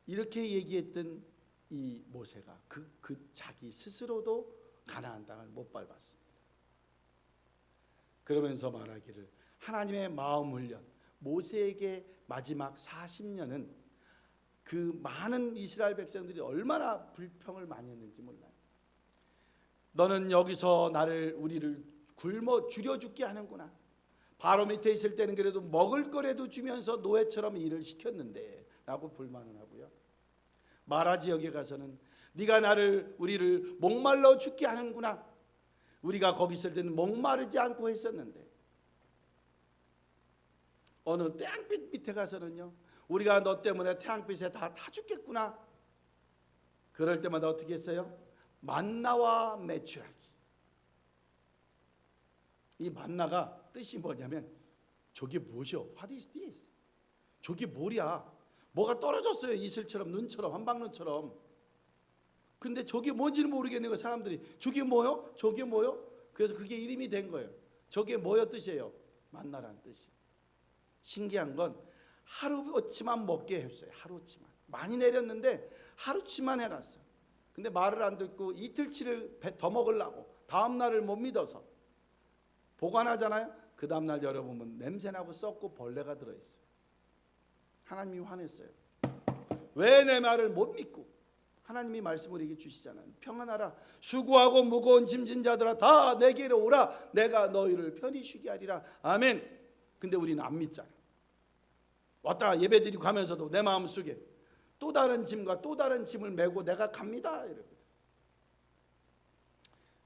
이렇게 얘기했던 이 모세가 그 자기 스스로도 가나안 땅을 못 밟았습니다. 그러면서 말하기를 하나님의 마음 훈련 모세에게 마지막 40년은 그 많은 이스라엘 백성들이 얼마나 불평을 많이 했는지 몰라요. 너는 여기서 우리를 굶어 죽여 죽게 하는구나. 바로 밑에 있을 때는 그래도 먹을 거라도 주면서 노예처럼 일을 시켰는데 라고 불만을 하고요. 마라 지역에 가서는 네가 우리를 목말라 죽게 하는구나. 우리가 거기 있을 때는 목마르지 않고 했었는데 어느 태양빛 밑에 가서는요 우리가 너 때문에 태양빛에 다 죽겠구나. 그럴 때마다 어떻게 했어요? 만나와 메추라기. 이 만나가 뜻이 뭐냐면 저게 뭐죠? What is this? 저게 뭐야? 뭐가 떨어졌어요. 이슬처럼 눈처럼 한방눈처럼. 근데 저게 뭔지는 모르겠는 거예요. 사람들이 저게 뭐요? 저게 뭐요? 그래서 그게 이름이 된 거예요. 저게 뭐요 뜻이에요? 만나라는 뜻이. 신기한 건 하루치만 먹게 했어요. 하루치만. 많이 내렸는데 하루치만 해놨어요. 근데 말을 안 듣고 이틀치를 더 먹으려고 다음 날을 못 믿어서 보관하잖아요. 그 다음 날 열어보면 냄새나고 썩고 벌레가 들어있어요. 하나님이 화냈어요. 왜 내 말을 못 믿고? 하나님이 말씀을 우리에게 주시잖아요. 평안하라. 수고하고 무거운 짐진 자들아 다 내게로 오라. 내가 너희를 편히 쉬게 하리라. 아멘. 근데 우리는 안 믿잖아. 왔다가 예배드리고 가면서도 내 마음속에 또 다른 짐과 또 다른 짐을 메고 내가 갑니다. 이러거든.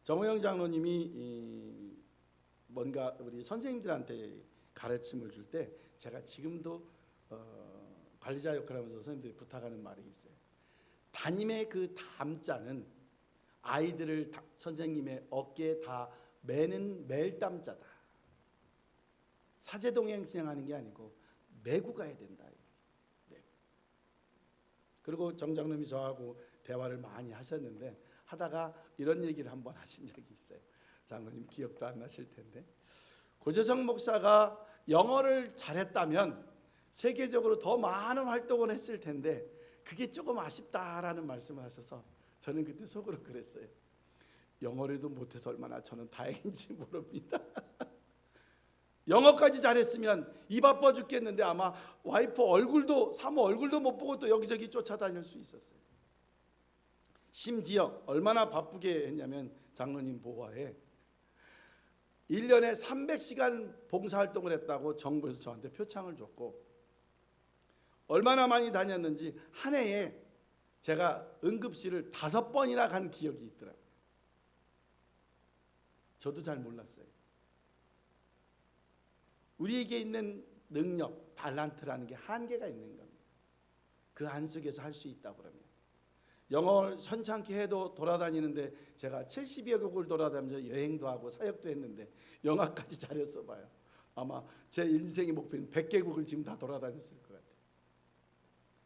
정호영 장로님이 뭔가 우리 선생님들한테 가르침을 줄 때 제가 지금도 관리자 역할을 하면서 선생님들이 부탁하는 말이 있어요. 담임의 그 담자는 아이들을 선생님의 어깨에 다 매는 멜담자다. 사제동행 그냥 하는 게 아니고 메고 가야 된다. 메고. 그리고 정장님이 저하고 대화를 많이 하셨는데 하다가 이런 얘기를 한번 하신 적이 있어요. 장로님 기억도 안 나실 텐데 고재성 목사가 영어를 잘했다면 세계적으로 더 많은 활동을 했을 텐데 그게 조금 아쉽다라는 말씀을 하셔서 저는 그때 속으로 그랬어요. 영어라도 못해서 얼마나 저는 다행인지 모릅니다. 영어까지 잘했으면 입 아파 죽겠는데 아마 와이프 얼굴도 사모 얼굴도 못 보고 또 여기저기 쫓아다닐 수 있었어요. 심지어 얼마나 바쁘게 했냐면 장로님 보호하에 1년에 300시간 봉사활동을 했다고 정부에서 저한테 표창을 줬고 얼마나 많이 다녔는지 한 해에 제가 응급실을 5번이나 간 기억이 있더라고요. 저도 잘 몰랐어요. 우리에게 있는 능력, 달란트라는 게 한계가 있는 겁니다. 그 안속에서 할 수 있다고 그러면 영어를 현찮게 해도 돌아다니는데 제가 70여 국을 돌아다니면서 여행도 하고 사역도 했는데 영어까지 잘했어 봐요. 아마 제 인생의 목표는 100개국을 지금 다 돌아다녔을 것 같아요.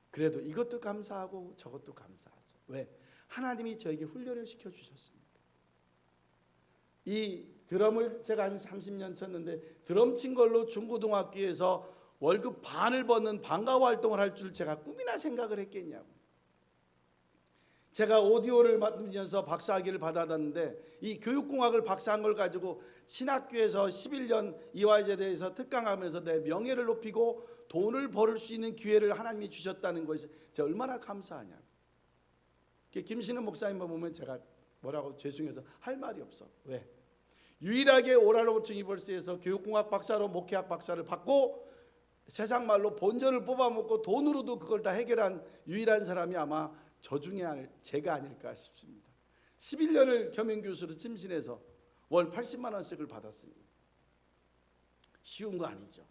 그래도 이것도 감사하고 저것도 감사하죠. 왜? 하나님이 저에게 훈련을 시켜주셨습니다. 이 드럼을 제가 한 30년 쳤는데 드럼 친 걸로 중고등학교에서 월급 반을 받는 방과 활동을 할 줄 제가 꿈이나 생각을 했겠냐고. 제가 오디오를 맡으면서 박사학위를 받아놨는데 이 교육공학을 박사한 걸 가지고 신학교에서 11년 이화여대에서 특강하면서 내 명예를 높이고 돈을 벌을 수 있는 기회를 하나님이 주셨다는 것이 제가 얼마나 감사하냐고. 김신은 목사님만 보면 제가 뭐라고 죄송해서 할 말이 없어. 왜? 유일하게 오랄로버트 유니버시티에서 교육공학 박사로 목회학 박사를 받고 세상 말로 본전을 뽑아먹고 돈으로도 그걸 다 해결한 유일한 사람이 아마 저 중에 제가 아닐까 싶습니다. 11년을 겸임교수로 침신해서 월 80만 원씩을 받았으니 쉬운 거 아니죠.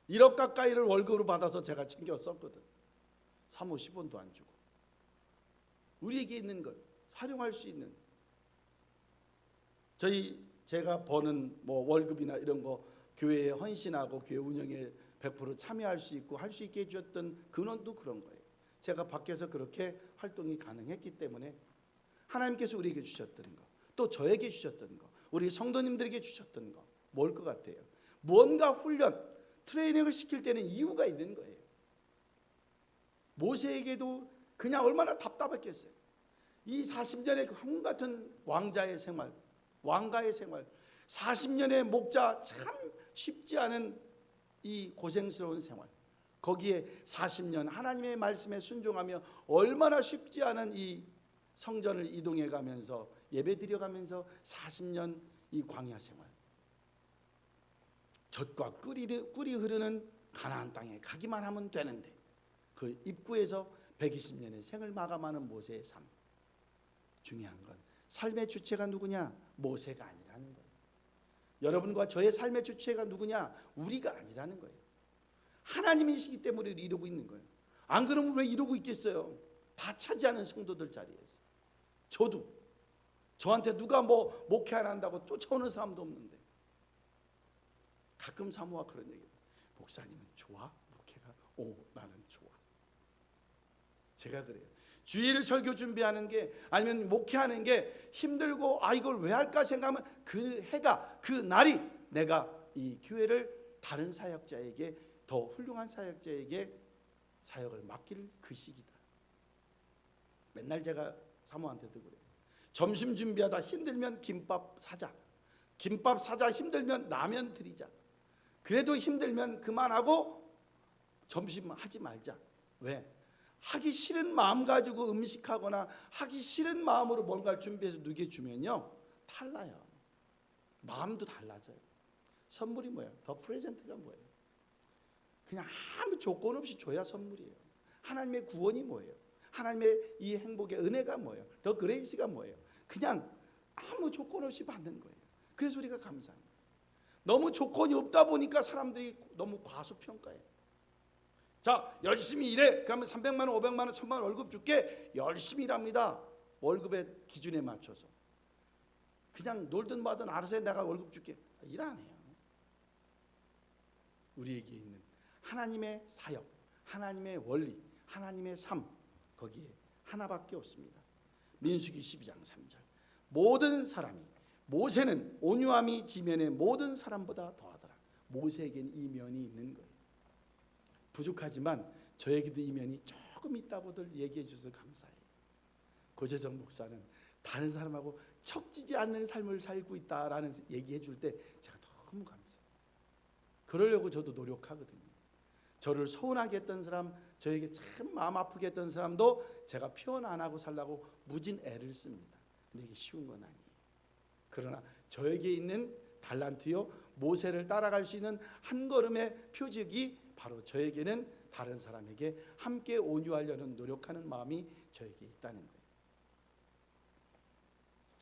1억 가까이를 월급으로 받아서 제가 챙겨 썼거든. 3호 10원도 안 주고. 우리에게 있는 것 활용할 수 있는 제가 버는 뭐 월급이나 이런 거 교회에 헌신하고 교회 운영에 100% 참여할 수 있고 할 수 있게 해주었던 근원도 그런 거예요. 제가 밖에서 그렇게 활동이 가능했기 때문에 하나님께서 우리에게 주셨던 거, 또 저에게 주셨던 거, 우리 성도님들에게 주셨던 거 뭘 것 같아요? 무언가 훈련, 트레이닝을 시킬 때는 이유가 있는 거예요. 모세에게도 그냥 얼마나 답답했겠어요. 이 40년의 그 황금 같은 왕자의 생활, 왕가의 생활, 40년의 목자 참 쉽지 않은 이 고생스러운 생활, 거기에 40년 하나님의 말씀에 순종하며 얼마나 쉽지 않은 이 성전을 이동해 가면서 예배 드려 가면서 40년 이 광야 생활, 젖과 꿀이 흐르는 가나안 땅에 가기만 하면 되는데 그 입구에서 120년의 생을 마감하는 모세의 삶. 중요한 건 삶의 주체가 누구냐? 모세가 아니라는 거예요. 여러분과 저의 삶의 주체가 누구냐? 우리가 아니라는 거예요. 하나님이시기 때문에 이러고 있는 거예요. 안 그러면 왜 이러고 있겠어요? 다 차지하는 성도들 자리에서. 저도 저한테 누가 뭐 목회 안 한다고 쫓아오는 사람도 없는데 가끔 사모와 그런 얘기해요. 목사님은 좋아? 목회가? 오, 나는 좋아. 제가 그래요. 주일 설교 준비하는 게 아니면 목회하는 게 힘들고 이걸 왜 할까 생각하면 그 해가 그 날이 내가 이 교회를 다른 사역자에게 더 훌륭한 사역자에게 사역을 맡길 그 시기다. 맨날 제가 사모한테도 그래요. 점심 준비하다 힘들면 김밥 사자. 김밥 사자 힘들면 라면 드리자. 그래도 힘들면 그만하고 점심 하지 말자. 왜? 하기 싫은 마음 가지고 음식하거나 하기 싫은 마음으로 뭔가를 준비해서 누게 주면요 달라요. 마음도 달라져요. 선물이 뭐예요? 더 프레젠트가 뭐예요? 그냥 아무 조건 없이 줘야 선물이에요. 하나님의 구원이 뭐예요? 하나님의 이 행복의 은혜가 뭐예요? 더 그레이스가 뭐예요? 그냥 아무 조건 없이 받는 거예요. 그래서 우리가 감사해요. 너무 조건이 없다 보니까 사람들이 너무 과소평가해요. 자, 열심히 일해. 그러면 300만 원, 500만 원, 1000만 원 월급 줄게. 열심히 일합니다. 월급의 기준에 맞춰서. 그냥 놀든 마든 알아서 해. 내가 월급 줄게. 일 안 해요. 우리에게 있는 하나님의 사역, 하나님의 원리, 하나님의 삶, 거기에 하나밖에 없습니다. 민수기 12장 3절. 모든 사람이, 모세는 온유함이 지면의 모든 사람보다 더하더라. 모세에겐 이 면이 있는 거예요. 부족하지만 저에게도 이 면이 조금 있다고들 얘기해 주셔서 감사해요. 고재정 목사는 다른 사람하고 척지지 않는 삶을 살고 있다라는 얘기해 줄 때 제가 너무 감사해요. 그러려고 저도 노력하거든요. 저를 서운하게 했던 사람, 저에게 참 마음 아프게 했던 사람도 제가 표현 안 하고 살라고 무진 애를 씁니다. 근데 이게 쉬운 건 아니에요. 그러나 저에게 있는 달란트요, 모세를 따라갈 수 있는 한 걸음의 표적이 바로 저에게는 다른 사람에게 함께 온유하려는 노력하는 마음이 저에게 있다는 거예요.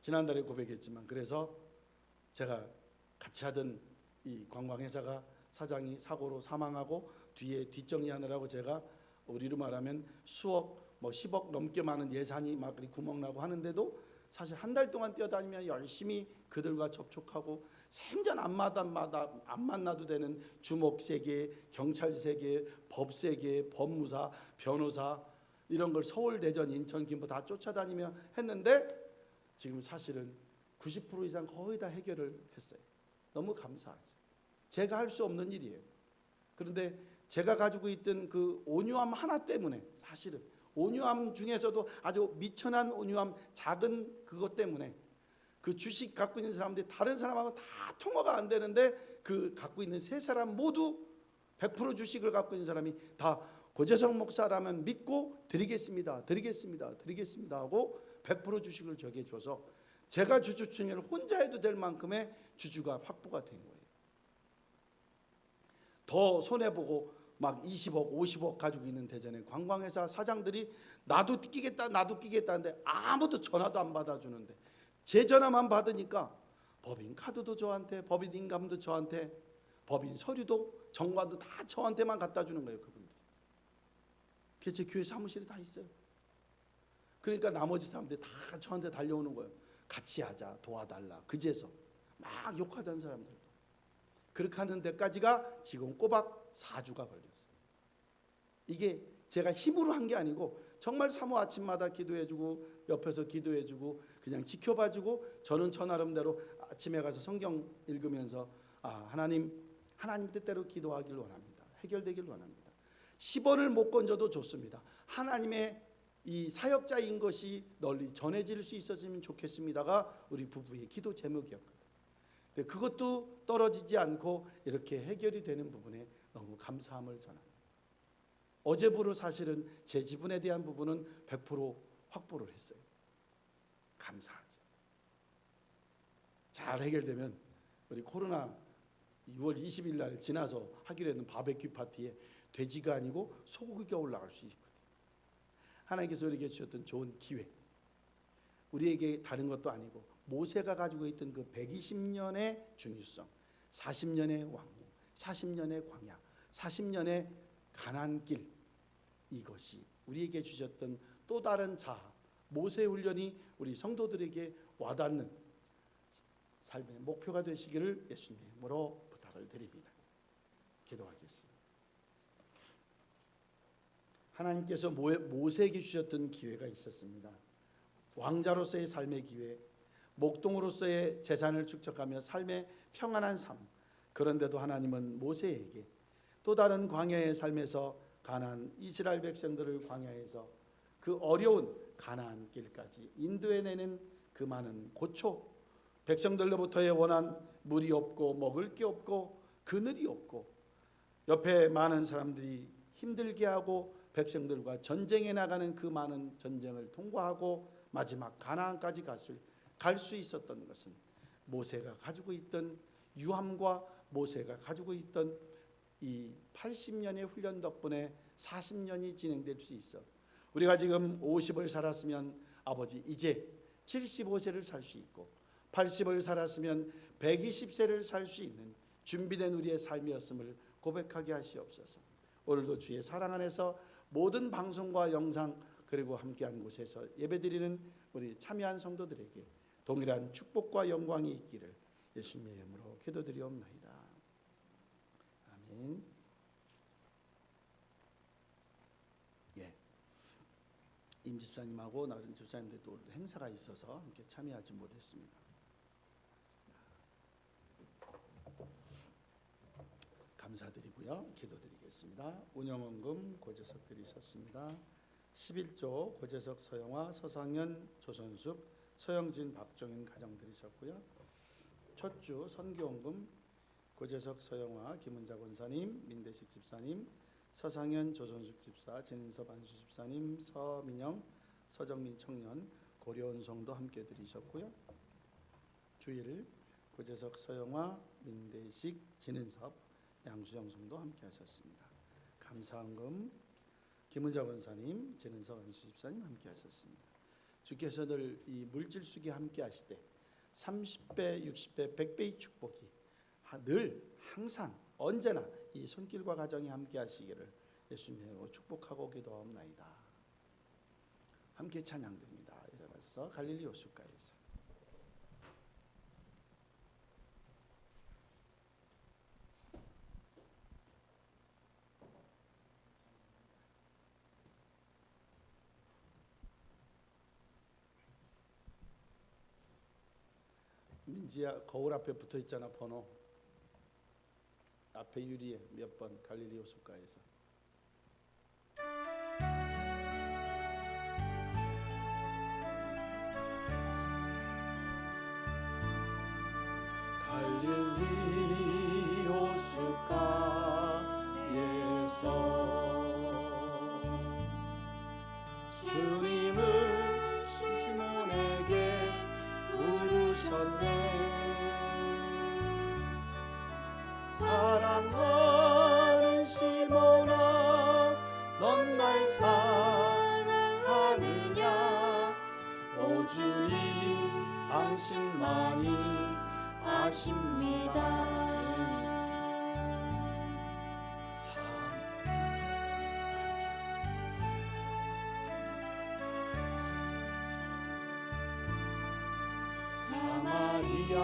지난달에 고백했지만, 그래서 제가 같이 하던 이 관광회사가 사장이 사고로 사망하고 뒤에 뒷정리하느라고 제가 우리로 말하면 수억, 10억 넘게 많은 예산이 막 구멍 나고 하는데도 사실 한 달 동안 뛰어다니며 열심히 그들과 접촉하고 생전 안 만나도 되는 주목 세계, 경찰 세계, 법 세계, 법무사, 변호사 이런 걸 서울, 대전, 인천, 김포 다 쫓아다니며 했는데 지금 사실은 90% 이상 거의 다 해결을 했어요. 너무 감사하죠. 제가 할 수 없는 일이에요. 그런데 제가 가지고 있던 그 온유함 하나 때문에, 사실은 온유함 중에서도 아주 미천한 온유함, 작은 그것 때문에 그 주식 갖고 있는 사람들이 다른 사람하고 다 통화가 안 되는데 그 갖고 있는 세 사람 모두 100% 주식을 갖고 있는 사람이 다 고재성 목사라면 믿고 드리겠습니다 하고 100% 주식을 저에게 줘서 제가 주주 추천을 혼자 해도 될 만큼의 주주가 확보가 된 거예요. 더 손해보고 막 20억, 50억 가지고 있는 대전의 관광회사 사장들이 나도 끼겠다 하는데 아무도 전화도 안 받아주는데 제 전화만 받으니까 법인 카드도 저한테, 법인 인감도 저한테, 법인 서류도 정관도 다 저한테만 갖다 주는 거예요, 그분들이. 그게 제 교회 사무실에 다 있어요. 그러니까 나머지 사람들이 다 저한테 달려오는 거예요. 같이 하자, 도와달라, 그제서 막 욕하던 사람들도. 그렇게 하는 데까지가 지금 꼬박 4주가 걸렸어요. 이게 제가 힘으로 한 게 아니고 정말 사모 아침마다 기도해주고 옆에서 기도해주고 그냥 지켜봐주고 저는 저 나름대로 아침에 가서 성경 읽으면서 하나님 뜻대로 기도하길 원합니다. 해결되길 원합니다. 10원을 못 건져도 좋습니다. 하나님의 이 사역자인 것이 널리 전해질 수 있었으면 좋겠습니다가 우리 부부의 기도 제목이었거든요. 근데 그것도 떨어지지 않고 이렇게 해결이 되는 부분에 너무 감사함을 전합니다. 어제부로 사실은 제 지분에 대한 부분은 100% 확보를 했어요. 감사하죠. 잘 해결되면 우리 코로나 6월 20일 날 지나서 하기로 했던 바베큐 파티에 돼지가 아니고 소고기가 올라갈 수 있거든요. 하나님께서 우리에게 주셨던 좋은 기회, 우리에게 다른 것도 아니고 모세가 가지고 있던 그 120년의 중유성, 40년의 왕국, 40년의 광야, 40년의 가난길, 이것이 우리에게 주셨던 또 다른 자아, 모세 훈련이 우리 성도들에게 와닿는 삶의 목표가 되시기를 예수님의 이름으로 부탁을 드립니다. 기도하겠습니다. 하나님께서 모세에게 주셨던 기회가 있었습니다. 왕자로서의 삶의 기회, 목동으로서의 재산을 축적하며 삶의 평안한 삶. 그런데도 하나님은 모세에게 또 다른 광야의 삶에서 가나안 이스라엘 백성들을 광야에서 그 어려운 가나안 길까지 인도해내는 그 많은 고초, 백성들로부터의 원한 물이 없고 먹을 게 없고 그늘이 없고 옆에 많은 사람들이 힘들게 하고 백성들과 전쟁에 나가는 그 많은 전쟁을 통과하고 마지막 가나안까지 갈 수 있었던 것은 모세가 가지고 있던 유함과 모세가 가지고 있던 이 80년의 훈련 덕분에 40년이 진행될 수 있어. 우리가 지금 50을 살았으면 아버지 이제 75세를 살 수 있고 80을 살았으면 120세를 살 수 있는 준비된 우리의 삶이었음을 고백하게 하시옵소서. 오늘도 주의 사랑 안에서 모든 방송과 영상 그리고 함께한 곳에서 예배드리는 우리 참여한 성도들에게 동일한 축복과 영광이 있기를 예수님의 이름으로 기도드리옵나이다. 아멘. 집사님하고 나른 집사님들도 행사가 있어서 함께 참여하지 못했습니다. 감사드리고요. 기도드리겠습니다. 운영원금 고재석 드리셨습니다. 11조 고재석 서영화 서상현 조선숙 서영진 박종인 가정 드리셨고요. 첫 주 선교원금 고재석 서영화 김은자 권사님 민대식 집사님 서상현 조선숙 집사 진인섭 안수 집사님 서민영 서정민 청년 고려온 성도 함께 드리셨고요. 주일 고재석 서영화 민대식 진인섭 양수정 성도 함께 하셨습니다. 감사헌금 김은자 권사님 진은석 안수 집사님 함께 하셨습니다. 주께서 늘 이 물질 수기 함께 하시되 30배 60배 100배의 축복이 늘 항상 언제나 이 손길과 가정이 함께 하시기를 예수님으로 축복하고 기도하옵나이다. 함께 찬양드립니다. 일어나서 갈릴리 호숫가에서 민지야 거울 앞에 붙어 있잖아. 번호 앞에 유리에 몇 번 갈릴리 호숫가에서 갈릴리 호숫가에서 주님은 시몬에게 물으셨네. 사랑하는 시몬아 넌 날 사랑하느냐. 오 주님 당신만이 아십니다. 사마리아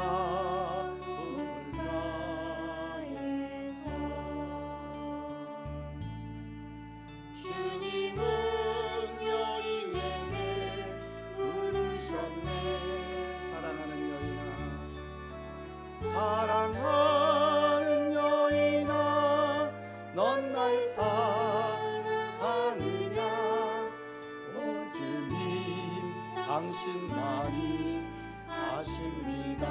물가에서 주님은 여인에게 물으셨네. 사랑하는 여인아 사랑하는 여인아 넌 날 사랑하느냐. 오 주님 당신만이 아십니다.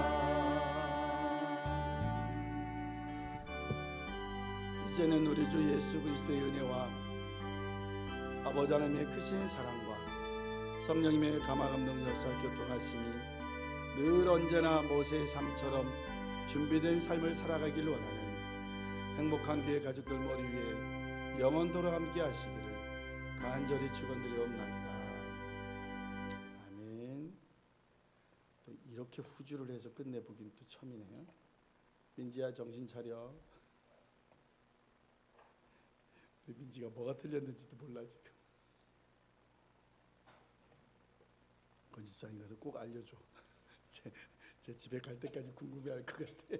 이제는 우리 주 예수 그리스도의 은혜와 아버지 하나님의 크신 사랑과 성령님의 감화감동 역사 교통하심이 늘 언제나 모세의 삶처럼 준비된 삶을 살아가길 원하는 행복한 교회 가족들 머리 위에 영원토록 함께 하시기를 간절히 축원드리옵나이다. 이렇게 후주를 해서 끝내보긴 또 처음이네요. 민지야 정신 차려. 우리 민지가 뭐가 틀렸는지도 몰라 지금. 권지수장님 가서 꼭 알려줘. 제 집에 갈 때까지 궁금해할 것 같아.